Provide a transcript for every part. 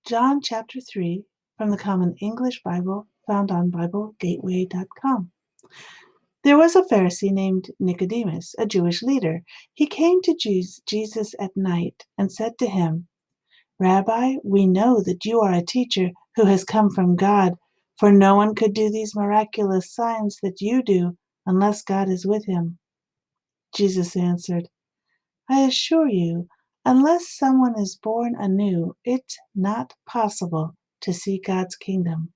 John chapter 3 from the Common English Bible found on BibleGateway.com. There was a Pharisee named Nicodemus, a Jewish leader. He came to Jesus at night and said to him, "Rabbi, we know that you are a teacher who has come from God, for no one could do these miraculous signs that you do unless God is with him." Jesus answered, "I assure you, unless someone is born anew, it's not possible to see God's kingdom."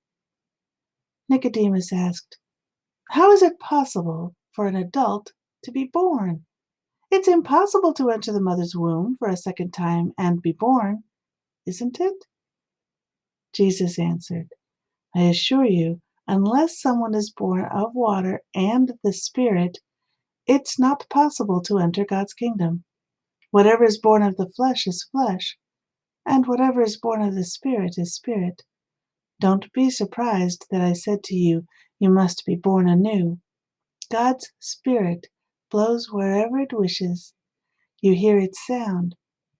Nicodemus asked, "How is it possible for an adult to be born? It's impossible to enter the mother's womb for a second time and be born, isn't it?" Jesus answered, "I assure you, unless someone is born of water and the Spirit, it's not possible to enter God's kingdom. Whatever is born of the flesh is flesh, and whatever is born of the Spirit is spirit. Don't be surprised that I said to you, you must be born anew. God's Spirit blows wherever it wishes. You hear its sound,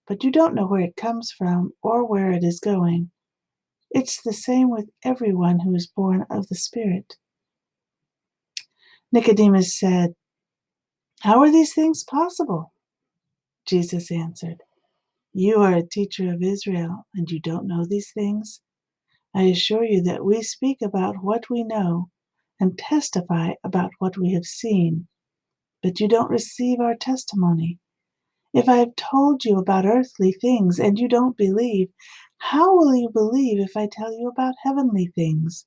but you don't know where it comes from or where it is going. It's the same with everyone who is born of the Spirit." Nicodemus said, "How are these things possible?" Jesus answered, "You are a teacher of Israel, and you don't know these things? I assure you that we speak about what we know and testify about what we have seen, but you don't receive our testimony. If I have told you about earthly things and you don't believe, how will you believe if I tell you about heavenly things?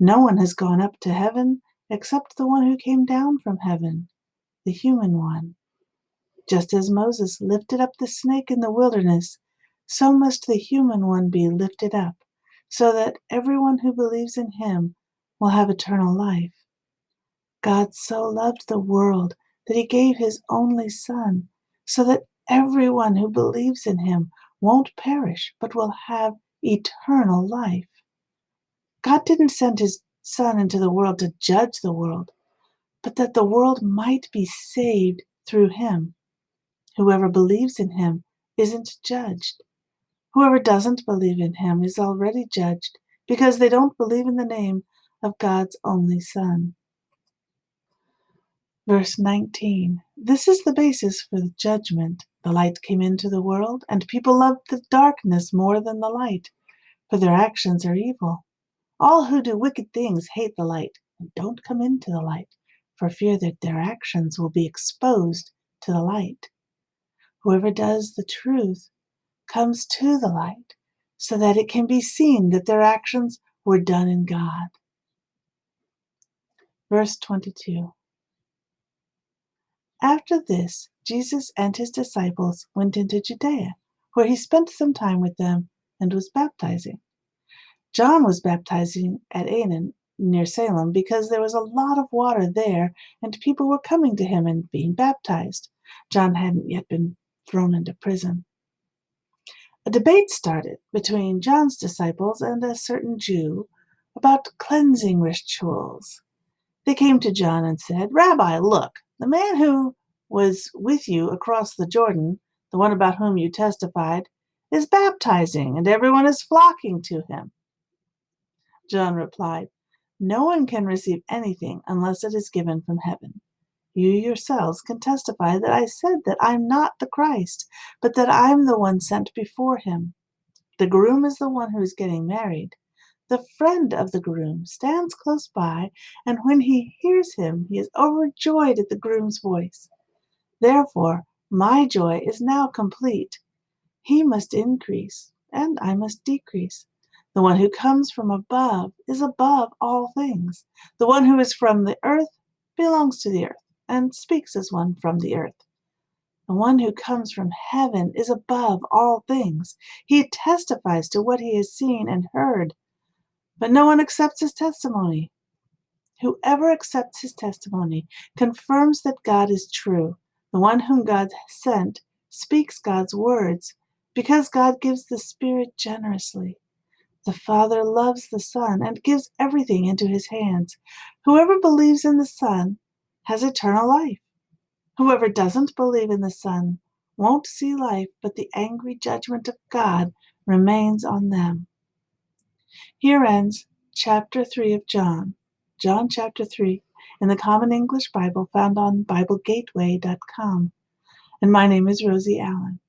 No one has gone up to heaven except the one who came down from heaven, the human one. Just as Moses lifted up the snake in the wilderness, so must the human one be lifted up, so that everyone who believes in him will have eternal life. God so loved the world that he gave his only Son, so that everyone who believes in him won't perish, but will have eternal life. God didn't send his Son into the world to judge the world, but that the world might be saved through him. Whoever believes in him isn't judged. Whoever doesn't believe in him is already judged, because they don't believe in the name of God's only Son. Verse 19. This is the basis for the judgment. The light came into the world, and people loved the darkness more than the light, for their actions are evil. All who do wicked things hate the light and don't come into the light, for fear that their actions will be exposed to the light. Whoever does the truth comes to the light, so that it can be seen that their actions were done in God. Verse 22. After this, Jesus and his disciples went into Judea, where he spent some time with them and was baptizing. John was baptizing at Anew near Salem because there was a lot of water there and people were coming to him and being baptized. John hadn't yet been thrown into prison. A debate started between John's disciples and a certain Jew about cleansing rituals. They came to John and said, "Rabbi, look, the man who was with you across the Jordan, the one about whom you testified, is baptizing and everyone is flocking to him." John replied, "No one can receive anything unless it is given from heaven. You yourselves can testify that I said that I'm not the Christ, but that I'm the one sent before him. The groom is the one who is getting married. The friend of the groom stands close by, and when he hears him, he is overjoyed at the groom's voice. Therefore, my joy is now complete. He must increase, and I must decrease. The one who comes from above is above all things. The one who is from the earth belongs to the earth and speaks as one from the earth. The one who comes from heaven is above all things. He testifies to what he has seen and heard, but no one accepts his testimony. Whoever accepts his testimony confirms that God is true. The one whom God sent speaks God's words, because God gives the Spirit generously. The Father loves the Son and gives everything into his hands. Whoever believes in the Son has eternal life. Whoever doesn't believe in the Son won't see life, but the angry judgment of God remains on them. Here ends chapter 3 of John, John chapter 3, in the Common English Bible found on BibleGateway.com. And my name is Rosie Allen.